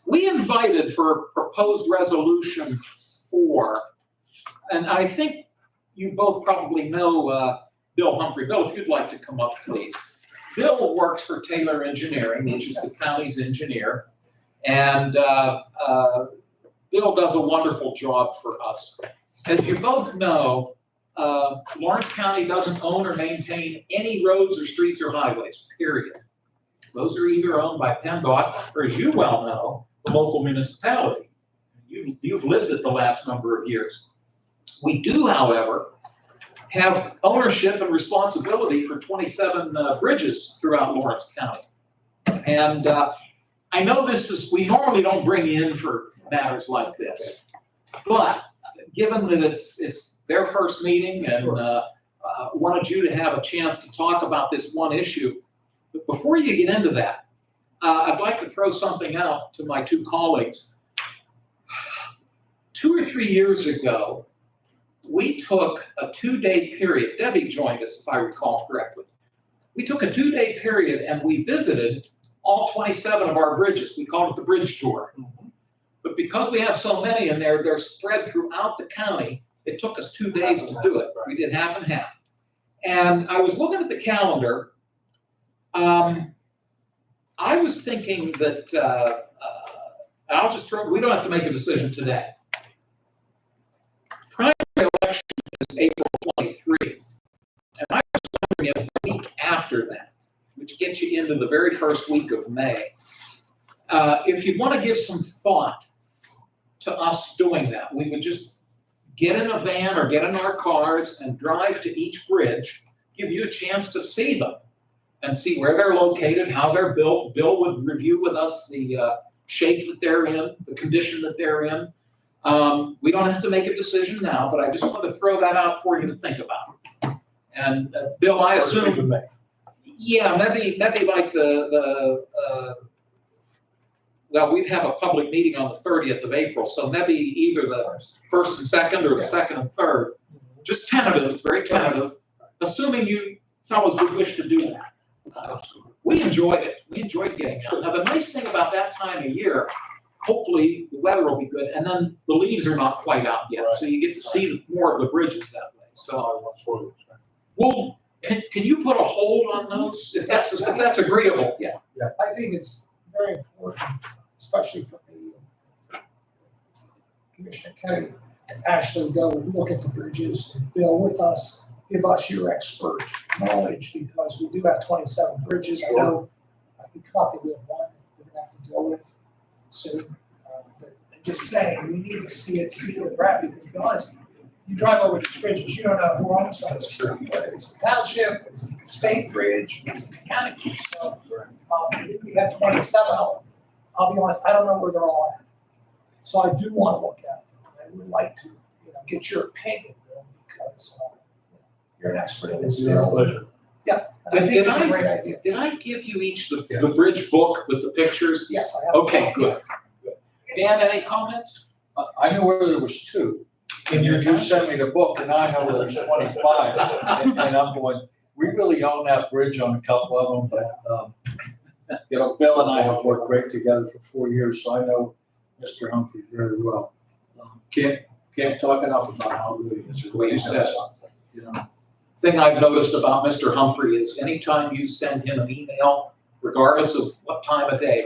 We invited for proposed resolution 4, and I think you both probably know Bill Humphrey. Bill, if you'd like to come up, please. Bill works for Taylor Engineering, which is the county's engineer, and Bill does a wonderful job for us. As you both know, Lawrence County doesn't own or maintain any roads or streets or highways, period. Those are either owned by PennDOT or, as you well know, the local municipality. You've lived it the last number of years. We do, however, have ownership and responsibility for 27 bridges throughout Lawrence County. And I know we normally don't bring you in for matters like this, but given that it's their first meeting and wanted you to have a chance to talk about this one issue. But before you get into that, I'd like to throw something out to my two colleagues. 2 or 3 years ago, we took a 2-day period. Debbie joined us, if I recall correctly. We took a 2-day period and we visited all 27 of our bridges. We called it the Bridge Tour. But because we have so many in there, they're spread throughout the county. It took us 2 days to do it. We did half and half. And I was looking at the calendar. I was thinking that, we don't have to make a decision today. Primary election is April 23. And I was wondering if the week after that, which gets you into the very first week of May, if you'd want to give some thought to us doing that, we would just get in a van or get in our cars and drive to each bridge, give you a chance to see them and see where they're located, how they're built. Bill would review with us the shape that they're in, the condition that they're in. We don't have to make a decision now, but I just want to throw that out for you to think about. And Bill, I assume, yeah, maybe like well, we'd have a public meeting on the 30th of April, so maybe either the 1st and 2nd or the 2nd and 3rd. Just tentative, it's very tentative, assuming you fellows would wish to do that. We enjoyed it. We enjoyed getting out. Now, the nice thing about that time of year, hopefully the weather will be good, and then the leaves are not quite out yet, so you get to see more of the bridges that way. So, well, can you put a hold on those if that's agreeable? Yeah. I think it's very important, especially for me, Commissioner Kennedy, to actually go look at the bridges and Bill with us, give us your expert knowledge, because we do have 27 bridges. I know we come up with one we're gonna have to deal with soon. But I'm just saying, we need to see where they're at, because to be honest, you drive over these bridges, you don't know who owns them. Whether it's the township, whether it's the state bridge, whether it's the county. So, we have 27 of them. I'll be honest, I don't know where they're all at. So I do want to look at them. I would like to, get your opinion, Bill, because you're an expert in this field. Pleasure. Yeah, and I think it's a great idea. Did I give you each the bridge book with the pictures? Yes, I have. Okay, good. Dan, any comments? I knew where there was 2. And you just sent me the book and I know there's 25. And I'm going, we really own that bridge on a couple of them, but, you know, Bill and I have worked great together for 4 years, so I know Mr. Humphrey very well. Can't talk enough about how good he is. The way you said it. You know, Thing I've noticed about Mr. Humphrey is anytime you send him an email, regardless of what time of day,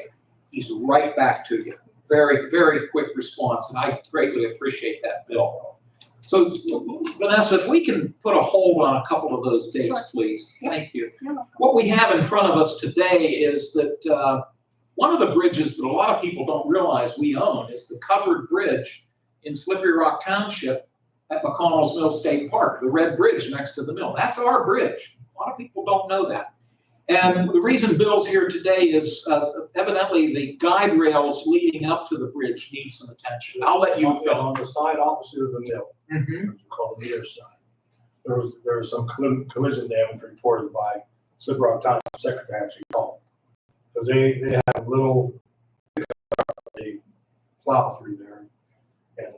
he's right back to you. Very, very quick response, and I greatly appreciate that, Bill. So Vanessa, if we can put a hold on a couple of those dates, Sure. please. Yeah. Thank you. You're welcome. What we have in front of us today is that one of the bridges that a lot of people don't realize we own is the covered bridge in Slippery Rock Township at McConnell's Mill State Park, the red bridge next to the mill. That's our bridge. A lot of people don't know that. And the reason Bill's here today is evidently the guide rails leading up to the bridge need some attention. I'll let you fill On the side opposite of the mill, in. Mhm. which is called the near side, there was some collision damage reported by Slippery Rock Township Secretary actually called. Because they have little, they plow through there. And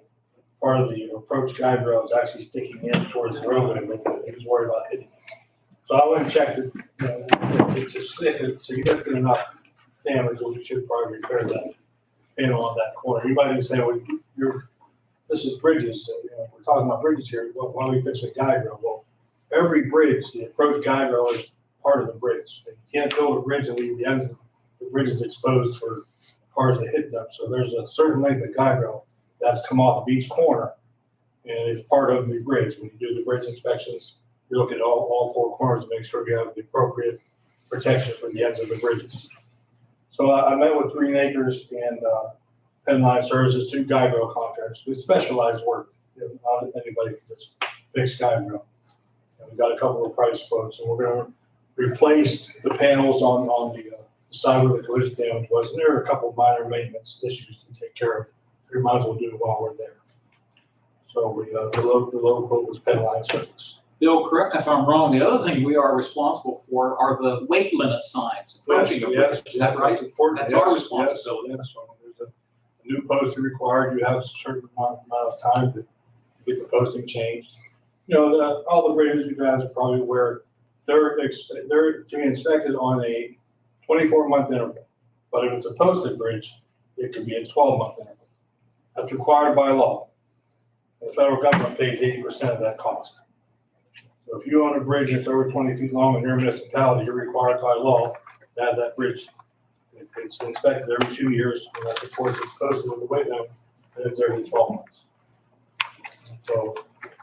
part of the approach guide rail is actually sticking in towards the roadway a little bit. He was worried about hitting it. So I went and checked it, you know, if it's significant enough damage, we should probably repair that panel on that corner. You might be saying, well, this is bridges, you know, we're talking about bridges here, well, why don't we fix a guide rail? Well, every bridge, the approach guide rail is part of the bridge. You can't build a bridge and leave the ends of the bridges exposed for cars to hit them. So there's a certain length of guide rail that's come off of each corner and is part of the bridge. When you do the bridge inspections, you look at all four corners to make sure you have the appropriate protection for the ends of the bridges. So I met with Green Acres and Penline Services, 2 guide rail contractors with specialized work. You know, not anybody can just fix guide rail. And we got a couple of price quotes, and we're going to replace the panels on the side where the collision damage was. And there are a couple of minor maintenance issues to take care of. We might as well do it while we're there. So we the low quote was Penline Service. Bill, correct me if I'm wrong, the other thing we are responsible for are the weight limit signs approaching a bridge. Is that right? That's important. That's Yes, our yes, responsibility. Yes, so there's a new posting required, you have a certain amount of time to get the posting changed. You know, all the bridges you guys are probably aware, they're to be inspected on a 24-month interval. But if it's a posted bridge, it could be a 12-month interval. That's required by law. The federal government pays 80% of that cost. So if you own a bridge that's over 20 feet long in your municipality, you're required by law to have that bridge. It's inspected every 2 years, and that's of course it's posted with the weight limit, and it's every 12 months. So,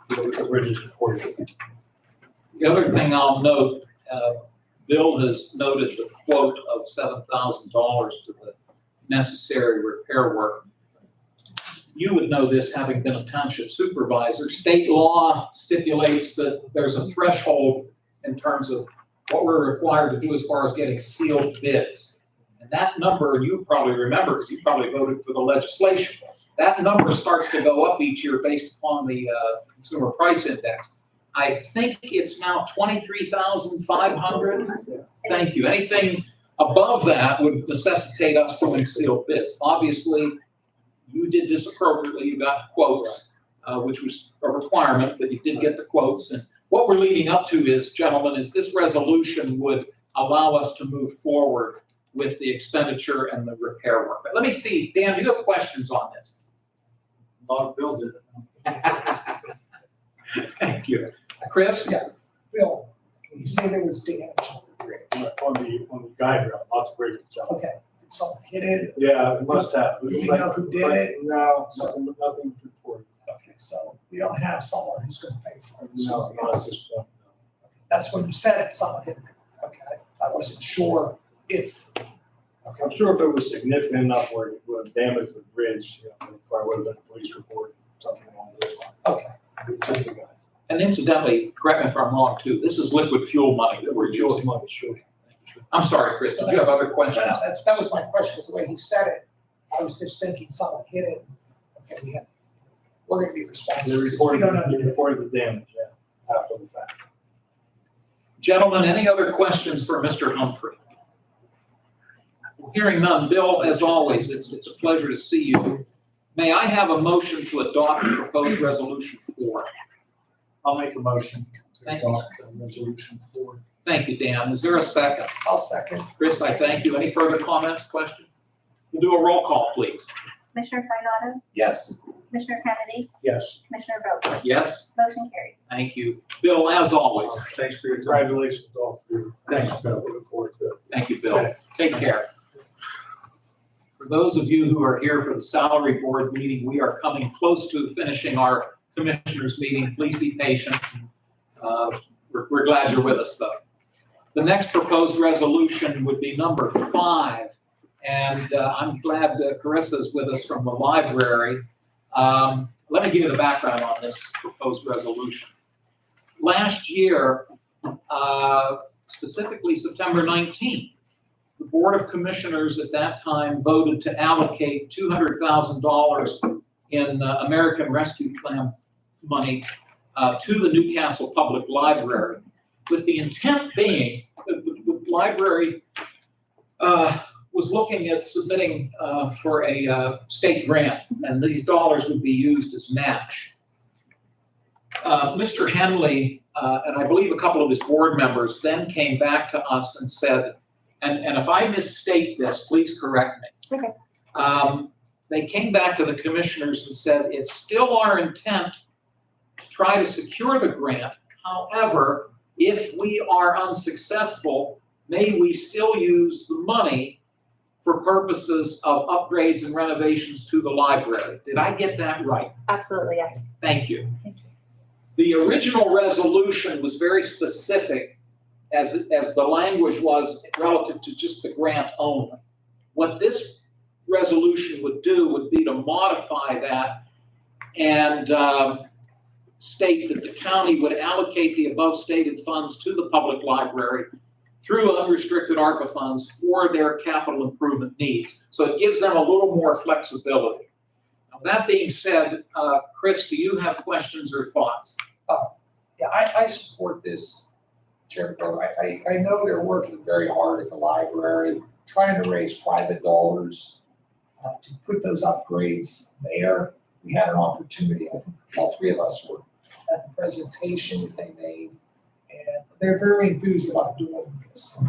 you look at the bridges before you. The other thing I'll note, Bill has noted the quote of $7,000 for the necessary repair work. You would know this, having been a township supervisor. State law stipulates that there's a threshold in terms of what we're required to do as far as getting sealed bids. And that number, you probably remember, because you probably voted for the legislation, that number starts to go up each year based upon the consumer price index. I think it's now 23,500. Thank you. Anything above that would necessitate us doing sealed bids. Obviously, you did this appropriately. You got quotes, which was a requirement, but you did get the quotes. And what we're leading up to is, gentlemen, is this resolution would allow us to move forward with the expenditure and the repair work. But let me see, Dan, do you have questions on this? Not Bill did it. Thank you. Chris? Yeah. Bill, you say there was damage on the bridge. On the guide rail, not the bridge itself. Okay, did someone hit it? Yeah, it must have. Do you know who did it? No, nothing reported. Okay, so we don't have someone who's gonna pay for it. No, So not at this point. that's when you said it, someone hit it. Okay, I wasn't sure if, I'm sure if it was significant enough where it would damage the bridge, you know, it probably would have been a police report, something along those lines. okay, It's just a guy. And incidentally, correct me if I'm wrong too, this is liquid fuel money that we're Fuel's using. money, sure. I'm sorry, Chris, did you have other questions? that was my question, because the way he said it, I was just thinking someone hit it. Okay, we're gonna be They responsible. reported, We don't know. they reported the damage, yeah, after the fact. Gentlemen, any other questions for Mr. Humphrey? Hearing none, Bill, as always, it's a pleasure to see you. May I have a motion to adopt proposed resolution 4? I'll make a motion to Thank you. adopt resolution 4. Thank you, Dan. Is there a second? I'll second. Chris, I thank you. Any further comments, questions? We'll do a roll call, please. Commissioner Sinata, Yes. Commissioner Kennedy, Yes. Commissioner Vogler, Yes? motion carries. Thank you. Bill, as always, Thanks for your time. Congratulations to all three. Thanks, Bill. Looking forward to it. thank you, Bill. Take care. For those of you who are here for the salary board meeting, we are coming close to finishing our commissioners meeting. Please be patient. We're glad you're with us, though. The next proposed resolution would be number 5. And I'm glad Carissa's with us from the library. Let me give you the background on this proposed resolution. Last year, specifically September 19th, the Board of Commissioners at that time voted to allocate $200,000 in American Rescue Plan money to the Newcastle Public Library, with the intent being that the library was looking at submitting for a state grant, and these dollars would be used as match. Mr. Henley, and I believe a couple of his board members, then came back to us and said, and if I misstate this, please correct me. Okay. They came back to the commissioners and said, it's still our intent to try to secure the grant. However, if we are unsuccessful, may we still use the money for purposes of upgrades and renovations to the library. Did I get that right? Absolutely, yes. Thank you. Thank you. The original resolution was very specific as the language was relative to just the grant only. What this resolution would do would be to modify that and state that the county would allocate the above stated funds to the public library through unrestricted ARPA funds for their capital improvement needs. So it gives them a little more flexibility. Now, that being said, Chris, do you have questions or thoughts? Yeah, I support this, Chairman Vogler. I know they're working very hard at the library, trying to raise private dollars to put those upgrades there. We had an opportunity, I think all three of us were at the presentation that they made, and they're very enthused about doing this.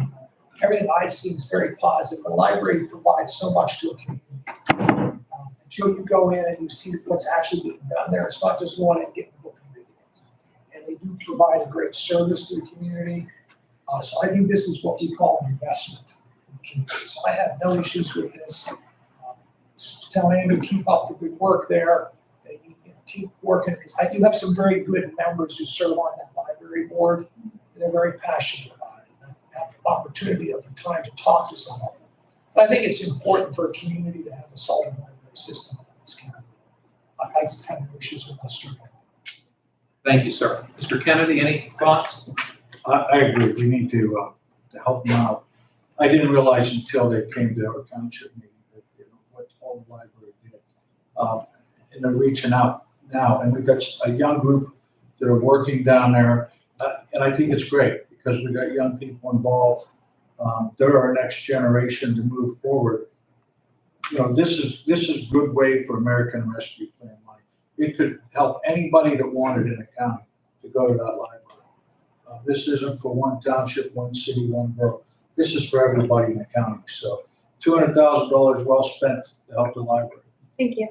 Everything I see is very positive. The library provides so much to a community. Until you go in and you see what's actually being done there, it's not just going and getting the book and videos. And they do provide a great service to the community. So I think this is what we call an investment in the community. So I have no issues with this. Tell Andrew, keep up the good work there. They need to keep working, because I do have some very good members who serve on that library board. And they're very passionate about it. And I've had the opportunity of the time to talk to some of them. But I think it's important for a community to have a solid library system in this county. I have no issues with us doing that. Thank you, sir. Mr. Kennedy, any thoughts? I agree. We need to help them out. I didn't realize until they came to our township meeting that, what all the library did. And they're reaching out now, and we've got a young group that are working down there. And I think it's great because we've got young people involved. They're our next generation to move forward. This is a good way for American Rescue Plan money. It could help anybody that wanted in a county to go to that library. This isn't for one township, one city, one borough. This is for everybody in the county. So $200,000 well spent to help the library. Thank you.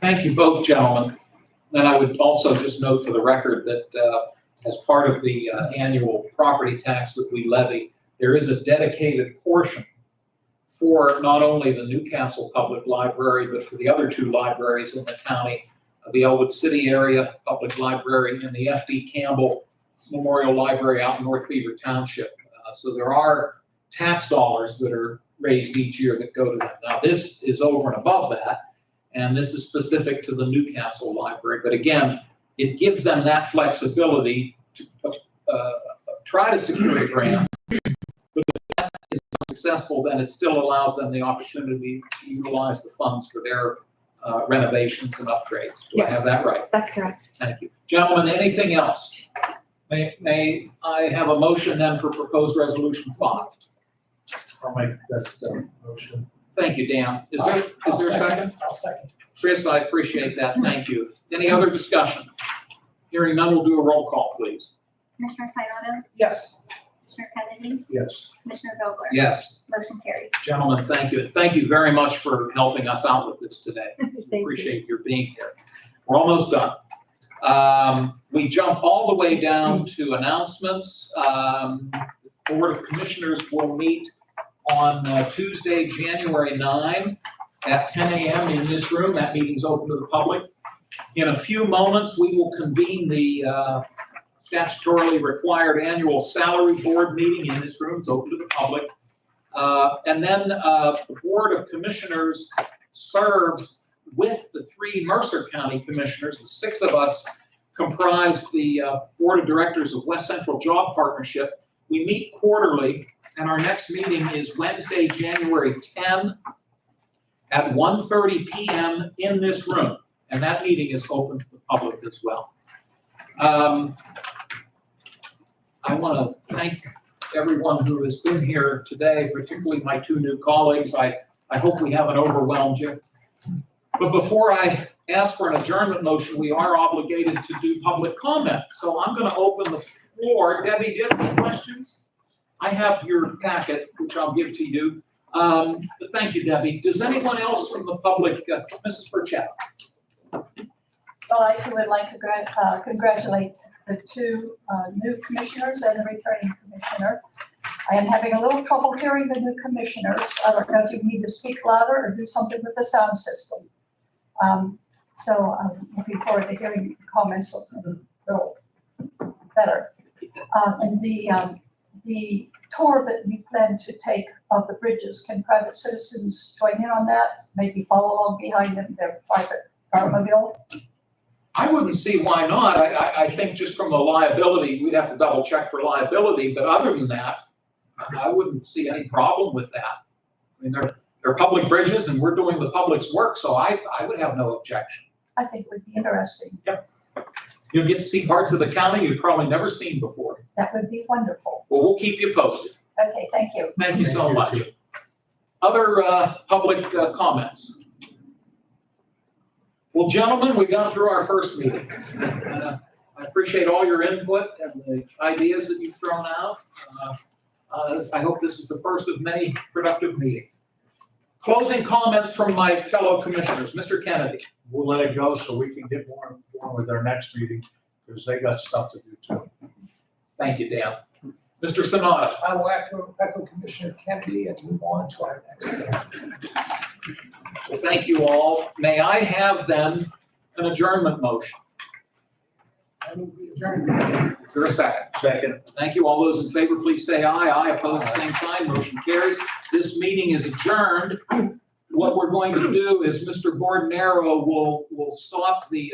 Thank you both, gentlemen. And I would also just note for the record that as part of the annual property tax that we levy, there is a dedicated portion for not only the Newcastle Public Library, but for the other 2 libraries in the county, the Elwood City Area Public Library and the F.D. Campbell Memorial Library out in North Beaver Township. So there are tax dollars that are raised each year that go to them. Now, this is over and above that, and this is specific to the Newcastle Library. But again, it gives them that flexibility to try to secure a grant. But if that is successful, then it still allows them the opportunity to utilize the funds for their renovations and upgrades. Do I have that right? That's correct. Thank you. Gentlemen, anything else? May I have a motion then for proposed resolution 5? I'll make that motion. Thank you, Dan. Is there a second? I'll second. Chris, I appreciate that. Thank you. Any other discussion? Hearing none, we'll do a roll call, please. Commissioner Sinata, Yes. Commissioner Kennedy, Yes. Commissioner Vogler? Yes. Motion carries. Gentlemen, thank you. Thank you very much for helping us out with this today. Thank you. Appreciate your being here. We're almost done. We jump all the way down to announcements. Board of Commissioners will meet on Tuesday, January 9 at 10 a.m. in this room. That meeting's open to the public. In a few moments, we will convene the statutorily required annual salary board meeting in this room. It's open to the public. And then the Board of Commissioners serves with the 3 Mercer County Commissioners. The 6 of us comprise the Board of Directors of West Central Job Partnership. We meet quarterly, and our next meeting is Wednesday, January 10 at 1:30 p.m. in this room. And that meeting is open to the public as well. I want to thank everyone who has been here today, particularly my 2 new colleagues. I hope we haven't overwhelmed you. But before I ask for an adjournment motion, we are obligated to do public comment. So I'm going to open the floor. Debbie, do you have any questions? I have your packet, which I'll give to you. But thank you, Debbie. Does anyone else from the public, Mrs. Burchett? So I too would like to congratulate the 2 new commissioners and the returning commissioner. I am having a little trouble hearing the new commissioners. I don't know if you need to speak louder or do something with the sound system. So I'm looking forward to hearing comments a little better. And the tour that we plan to take of the bridges, can private citizens join in on that? Maybe follow along behind them, their private automobile? I wouldn't see why not. I think just from the liability, we'd have to double check for liability, but other than that, I wouldn't see any problem with that. I mean, they're public bridges and we're doing the public's work, so I would have no objection. I think would be interesting. You'll get to see parts of the county you've probably never seen before. That would be wonderful. Well, we'll keep you posted. Okay, thank you. Thank you so much. Other public comments? Well, gentlemen, we got through our first meeting. I appreciate all your input and the ideas that you've thrown out. I hope this is the first of many productive meetings. Closing comments from my fellow commissioners. Mr. Kennedy. We'll let it go so we can get more informed with our next meeting, because they got stuff to do too. Thank you, Dan. Mr. Sanada. I will echo Commissioner Kennedy and move on to our next item. Well, thank you all. May I have then an adjournment motion? I will be adjourned. Is there a second? Second. Thank you. All those in favor, please say aye. Aye, opposed, same sign. Motion carries. This meeting is adjourned. What we're going to do is Mr. Bordenaro will stop the